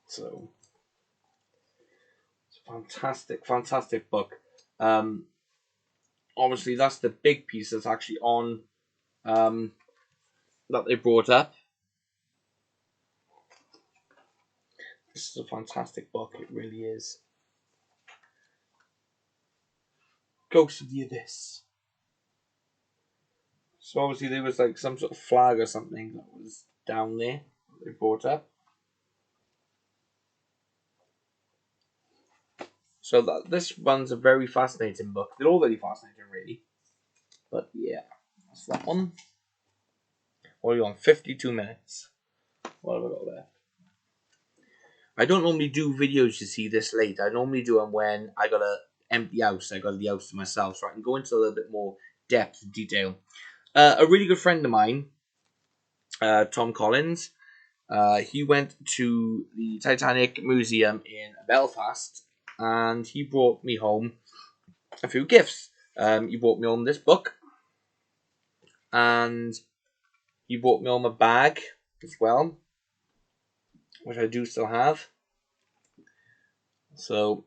S1: So it's a fantastic book. Obviously, that's the big piece that's actually on that they brought up. This is a fantastic book. It really is. Ghost of the Abyss. So obviously there was like some sort of flag or something that was down there that they brought up. So this one's a very fascinating book. They're all very fascinating, really. But yeah, that's that one. What are you on? 52 minutes. What have I got left? I don't normally do videos you see this late. I normally do them when I got a empty house. I got the house to myself, so I can go into a little bit more depth and detail. A really good friend of mine, Tom Collins, he went to the Titanic Museum in Belfast, and he brought me home a few gifts. He brought me home this book, and he brought me home a bag as well, which I do still have. So,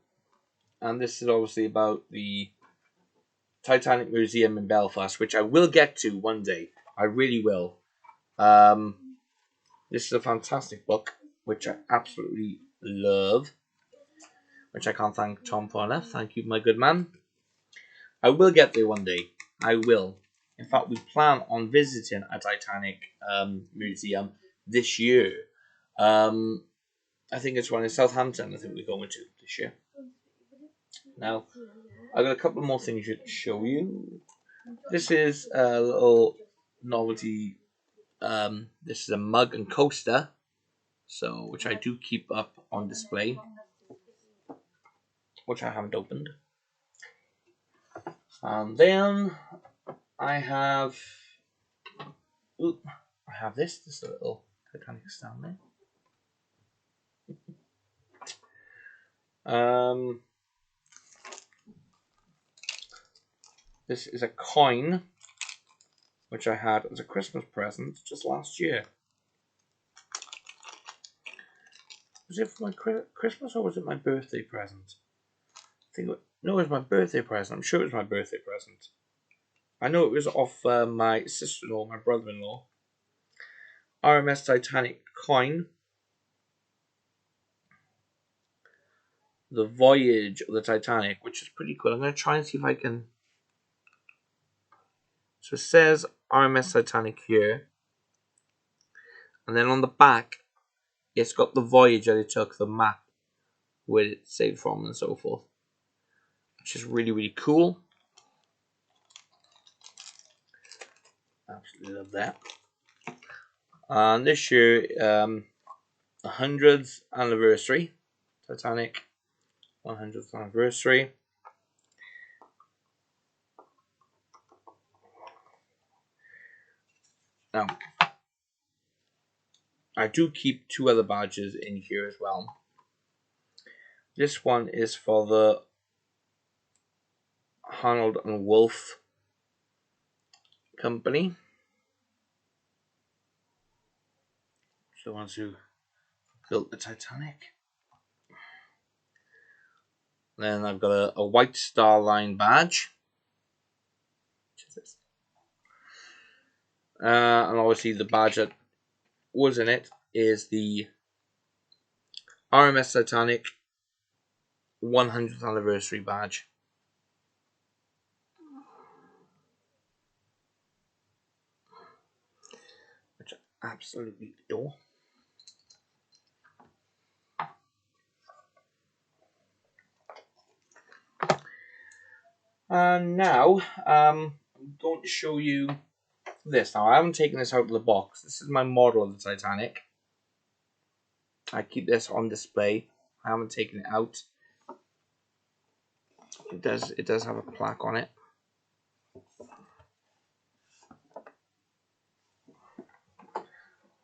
S1: and this is obviously about the Titanic Museum in Belfast, which I will get to one day. I really will. This is a fantastic book, which I absolutely love, which I can't thank Tom for enough. Thank you, my good man. I will get there one day. I will. In fact, we plan on visiting a Titanic museum this year. I think it's one in Southampton. I think we're going to this year. Now, I've got a couple more things to show you. This is a little novelty. This is a mug and coaster, so which I do keep up on display, which I haven't opened. And then I have this little Titanic stand there. This is a coin which I had as a Christmas present just last year. Was it for my Christmas or was it my birthday present? No, it was my birthday present. I'm sure it was my birthday present. I know it was off my sister-in-law, my brother-in-law. RMS Titanic coin. the voyage of the Titanic, which is pretty cool. I'm going to try and see if I can. So it says RMS Titanic here, and then on the back, it's got the voyage that it took, the map where it sailed from, and so forth, which is really, really cool. Absolutely love that. And this year, 100th anniversary, Titanic 100th anniversary. Now, I do keep 2 other badges in here as well. This one is for the Arnold and Wolff company. So the ones who built the Titanic. Then I've got a White Star Line badge. And obviously the badge that was in it is the RMS Titanic 100th anniversary badge. Which I absolutely adore. And now, I'm going to show you this. Now, I haven't taken this out of the box. This is my model of the Titanic. I keep this on display. I haven't taken it out. It does have a plaque on it.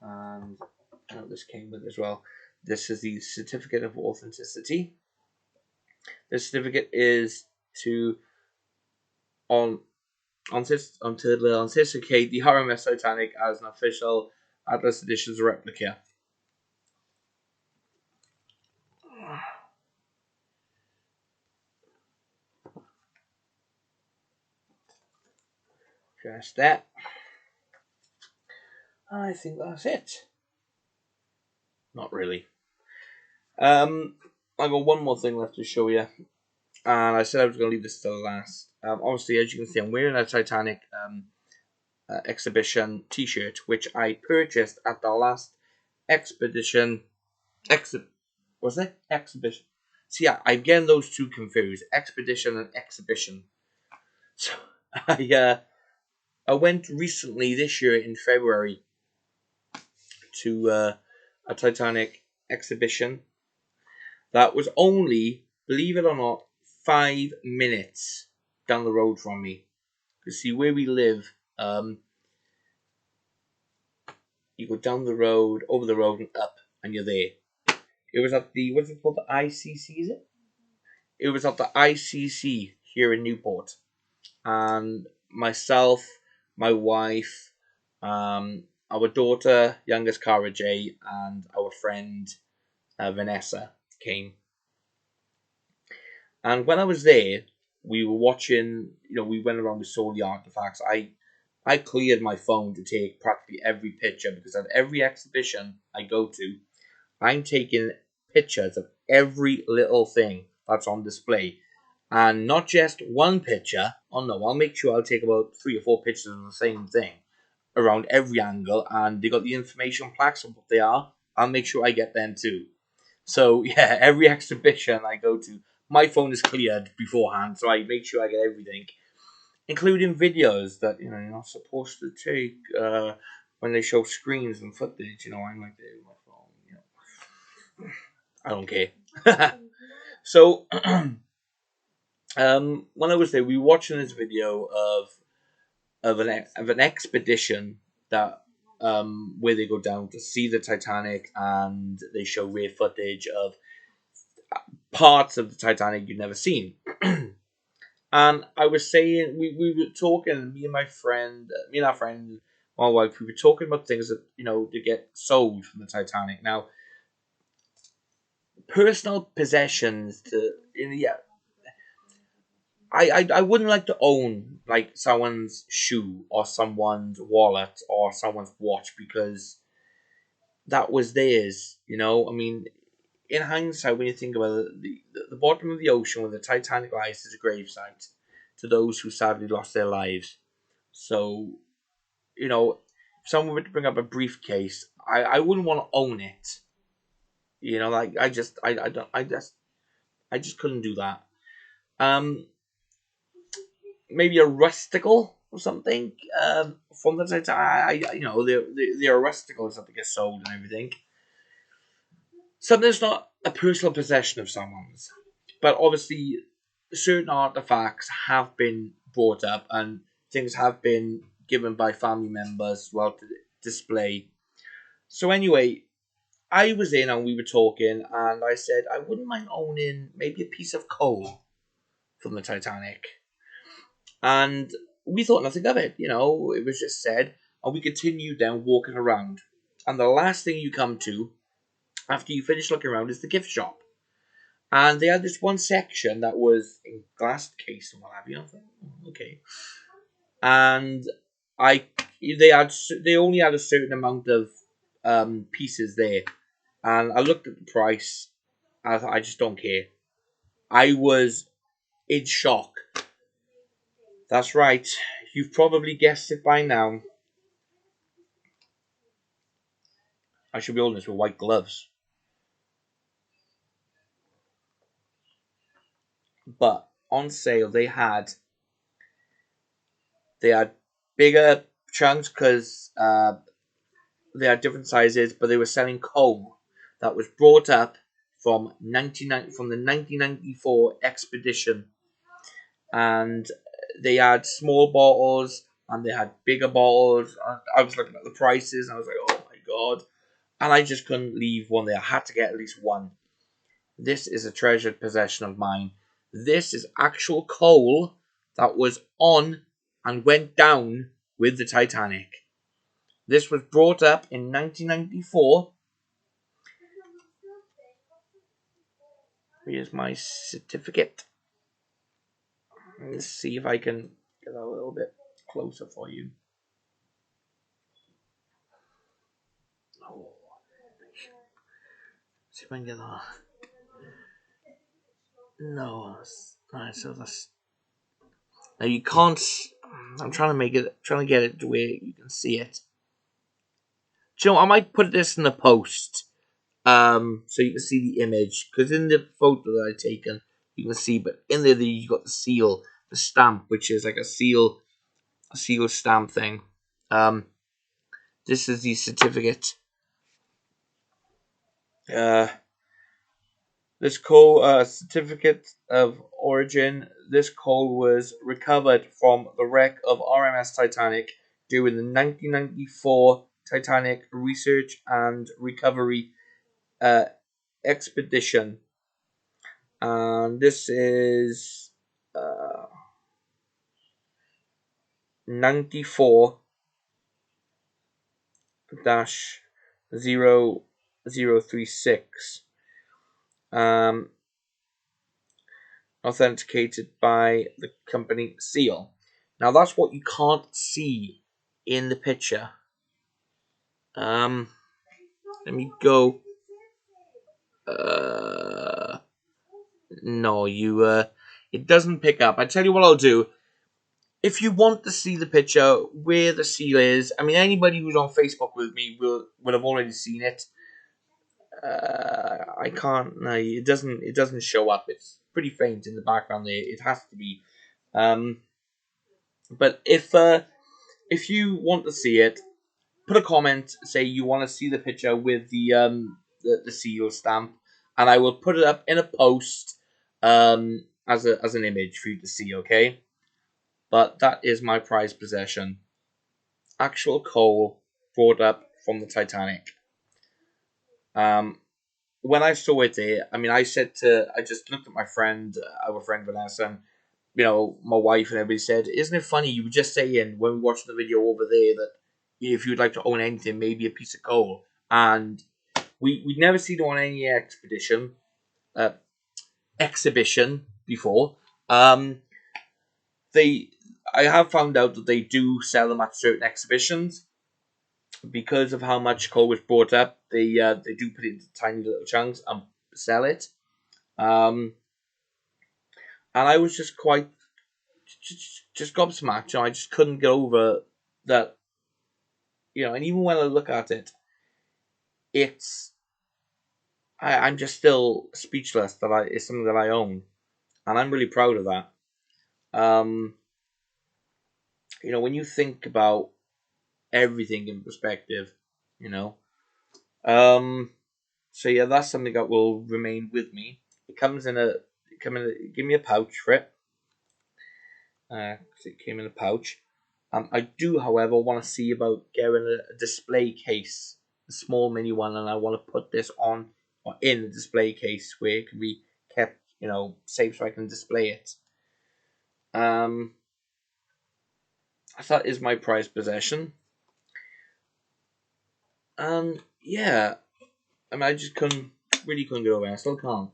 S1: And this came with it as well. This is the certificate of authenticity. This certificate is to authenticate the RMS Titanic as an official Atlas Editions replica. Just that. I think that's it. Not really. I got one more thing left to show you, and I said I was going to leave this till last. Obviously, as you can see, I'm wearing a Titanic exhibition T-shirt, which I purchased at the last expedition. Was it exhibition? So yeah, I'm getting those two confused: expedition and exhibition. So I went recently this year in February to a Titanic exhibition that was only, believe it or not, 5 minutes down the road from me. You see, where we live, you go down the road, over the road, and up, and you're there. It was at the, what's it called, the ICC, is it? It was at the ICC here in Newport. And myself, my wife, our daughter, youngest Cara J, and our friend Vanessa came. And when I was there, we were watching, we went around, we saw the artifacts. I cleared my phone to take practically every picture because at every exhibition I go to, I'm taking pictures of every little thing that's on display. And not just one picture. Oh no, I'll make sure I'll take about 3 or 4 pictures of the same thing around every angle. And they got the information plaques of what they are. I'll make sure I get them too. So yeah, every exhibition I go to, my phone is cleared beforehand, so I make sure I get everything, including videos that you're not supposed to take when they show screens and footage. I'm like, my phone. I don't care. So when I was there, we were watching this video of an expedition that where they go down to see the Titanic, and they show rare footage of parts of the Titanic you've never seen. And I was saying, we were talking, me and our friend, my wife, we were talking about things that, to get sold from the Titanic. Now, personal possessions I wouldn't like to own like someone's shoe or someone's wallet or someone's watch because that was theirs. I mean, in hindsight, when you think about it, the the bottom of the ocean where the Titanic lies is a gravesite to those who sadly lost their lives. So, if someone were to bring up a briefcase, I wouldn't want to own it. Like I don't, I just couldn't do that. Um, Maybe a rusticle or something. From the Titanic, they're rusticles that get sold and everything. Something that's not a personal possession of someone's, but obviously certain artifacts have been brought up and things have been given by family members as well to display. So anyway, I was in and we were talking, and I said I wouldn't mind owning maybe a piece of coal from the Titanic. And we thought nothing of it, it was just said, and we continued then walking around. And the last thing you come to after you finish looking around is the gift shop. And they had this one section that was in glass case and what have you. I thought, okay. And they only had a certain amount of pieces there. And I looked at the price. And I thought, I just don't care. I was in shock. That's right. You've probably guessed it by now. I should be holding this with white gloves. But on sale, they had bigger chunks because they had different sizes, but they were selling coal that was brought up from the 1994 expedition, and they had small bottles and they had bigger bottles. I was looking at the prices and I was like, oh my god, and I just couldn't leave one there. I had to get at least one. This is a treasured possession of mine. This is actual coal that was on and went down with the Titanic. This was brought up in 1994. Here's my certificate. Let's see if I can get a little bit closer for you. Oh, see if I can get that. No, alright. So that's now you can't. I'm trying to get it to where you can see it. Do you know, I might put this in the post, so you can see the image. Because in the photo that I taken, you can see, but in there you got the seal, the stamp, which is like a seal stamp thing. This is the certificate. This coal certificate of origin. This coal was recovered from the wreck of RMS Titanic during the 1994 Titanic Research and Recovery uh, expedition. And this is 94 0036. Authenticated by the company seal. Now that's what you can't see in the picture. Let me go. No, it doesn't pick up. I tell you what I'll do. If you want to see the picture where the seal is, I mean, anybody who's on Facebook with me will have already seen it. I can't. No, it doesn't. It doesn't show up. It's pretty faint in the background there. It has to be. But if you want to see it, put a comment. Say you want to see the picture with the seal stamp, and I will put it up in a post as an image for you to see. Okay. But that is my prized possession. Actual coal brought up from the Titanic. When I saw it there, I mean, I just looked at my friend, our friend Vanessa, and my wife and everybody said, "Isn't it funny? You were just saying when we watched the video over there that if you'd like to own anything, maybe a piece of coal." And we'd never seen it on any exhibition before. I have found out that they do sell them at certain exhibitions because of how much coal was brought up. They do put it into tiny little chunks and sell it. and I was just quite just gobsmacked. I just couldn't get over that. And even when I look at it, it's I'm just still speechless that it's something that I own, and I'm really proud of that. Um, when you think about everything in perspective, you know. Um, so yeah, that's something that will remain with me. Give me a pouch for it. 'Cause it came in a pouch. I do, however, want to see about getting a display case, a small mini one, and I want to put this on or in a display case where it can be kept, safe so I can display it. Um, that is my prized possession. And yeah, I mean, I just really couldn't get over it. I still can't.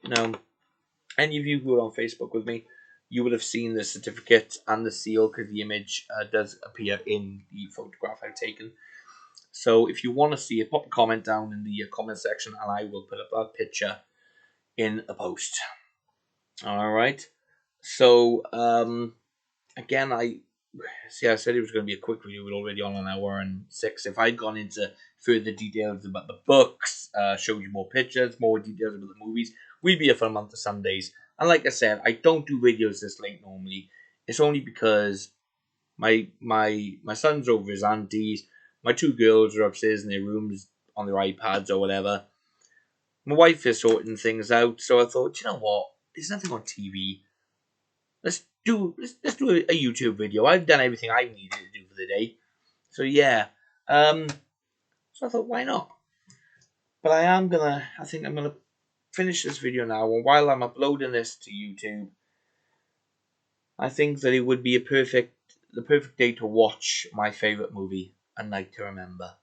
S1: Now, any of you who are on Facebook with me, you would have seen the certificate and the seal because the image does appear in the photograph I've taken. So if you want to see it, pop a comment down in the comment section and I will put up that picture in a post. All right. So, again, I said it was going to be a quick video. We're already on 1 hour and 6. If I'd gone into further details about the books, showed you more pictures, more details about the movies, we'd be here for a month of Sundays. And like I said, I don't do videos this late normally. It's only because my son's over his auntie's. My two girls are upstairs in their rooms on their iPads or whatever. My wife is sorting things out, so I thought, you know what? There's nothing on TV. Let's do a YouTube video. I've done everything I needed to do for the day. So yeah. So I thought, why not? But I think I'm gonna finish this video now, and while I'm uploading this to YouTube, I think that it would be the perfect day to watch my favorite movie, A Night to Remember.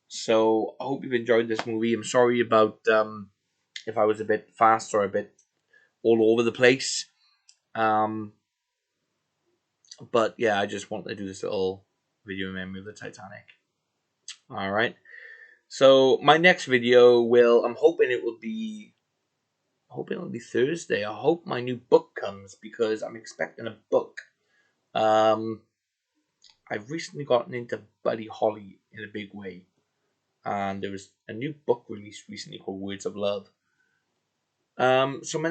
S1: So I hope you've enjoyed this movie. I'm sorry about if I was a bit fast or a bit all over the place. But yeah, I just want to do this little video in memory of the Titanic. All right. So my next video I'm hoping it'll be Thursday. I hope my new book comes because I'm expecting a book. I've recently gotten into Buddy Holly in a big way, and there was a new book released recently called Words of Love. So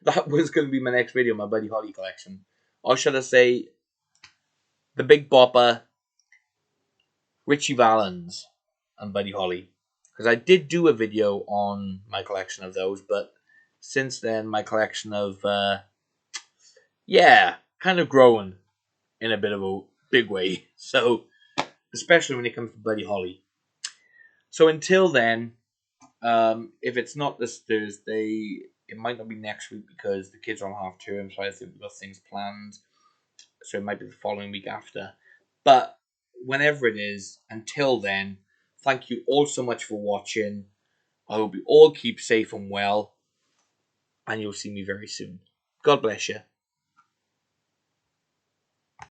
S1: that was going to be my next video, my Buddy Holly collection, or should I say, the Big Bopper, Richie Valens, and Buddy Holly, because I did do a video on my collection of those, but since then my collection of kind of grown in a bit of a big way. So especially when it comes to Buddy Holly. So until then, if it's not this Thursday, it might not be next week because the kids are on half term, so I think we've got things planned. So it might be the following week after. But whenever it is, until then, thank you all so much for watching. I hope you all keep safe and well, and you'll see me very soon. God bless you.